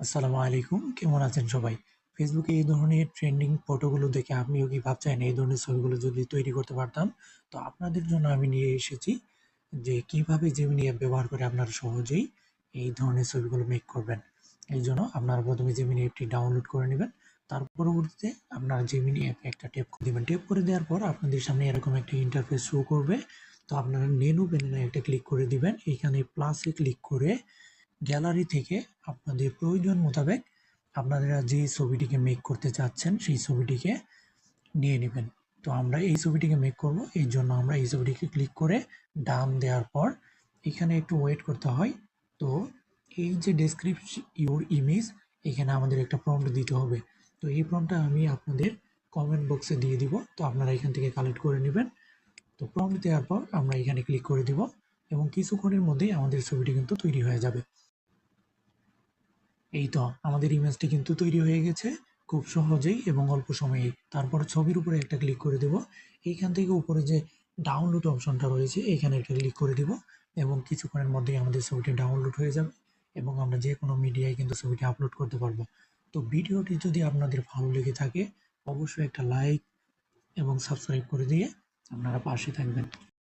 আসসালামু আলাইকুম। কেমন আছেন সবাই? ফেসবুকে এই ধরনের ট্রেন্ডিং ফটোগুলো দেখে আপনিও কি ভাবছেন এই ধরনের ছবিগুলো যদি তৈরি করতে পারতাম? তো আপনাদের জন্য আমি নিয়ে এসেছি যে কিভাবে জেমিনি অ্যাপ ব্যবহার করে আপনারা সহজেই এই ধরনের ছবিগুলো মেক করবেন। এইজন্য আপনারা ১ম এ জেমিনি অ্যাপটি ডাউনলোড করে নিবেন। তার পরবর্তীতে আপনারা জেমিনি অ্যাপে একটা ট্যাপ করে দিবেন। ট্যাপ করে দেওয়ার পর আপনাদের সামনে এরকম একটা ইন্টারফেস শো করবে। তো আপনারা মেনু প্যানেলে একটা ক্লিক করে দিবেন। এখানে প্লাসে ক্লিক করে গ্যালারি থেকে আপনাদের প্রয়োজন মোতাবেক আপনারা যে ছবিটিকে মেক করতে চাচ্ছেন সেই ছবিটিকে নিয়ে নেবেন। তো আমরা এই ছবিটিকে মেক করব, এই জন্য আমরা এই ছবিটিকে ক্লিক করে ডান দেওয়ার পর এখানে একটু ওয়েট করতে হয়। তো এই যে ডেসক্রিপশন ইউর ইমেজ, এখানে আমাদের একটা প্রম্পট দিতে হবে। তো এই প্রম্পটটা আমি আপনাদের কমেন্ট বক্সে দিয়ে দিব, তো আপনারা এখান থেকে কালেক্ট করে নেবেন। তো প্রম্পট দেওয়ার পর আমরা এখানে ক্লিক করে দিব এবং কিছুক্ষণের মধ্যেই আমাদের ছবিটি কিন্তু তৈরি হয়ে যাবে। এই তো আমাদের ইমেজটি কিন্তু তৈরি হয়ে গেছে খুব সহজেই এবং অল্প সময়েই। তারপর ছবির উপরে একটা ক্লিক করে দেব। এইখান থেকে উপরে যে ডাউনলোড অপশনটা রয়েছে এখানে একটা ক্লিক করে দিব এবং কিছুক্ষণের মধ্যেই আমাদের ছবিটি ডাউনলোড হয়ে যাবে এবং আমরা যে কোনো মিডিয়ায় কিন্তু ছবিটি আপলোড করতে পারবো। তো ভিডিওটি যদি আপনাদের ভালো লেগে থাকে অবশ্যই একটা লাইক এবং সাবস্ক্রাইব করে দিয়ে আপনারা পাশে থাকবেন।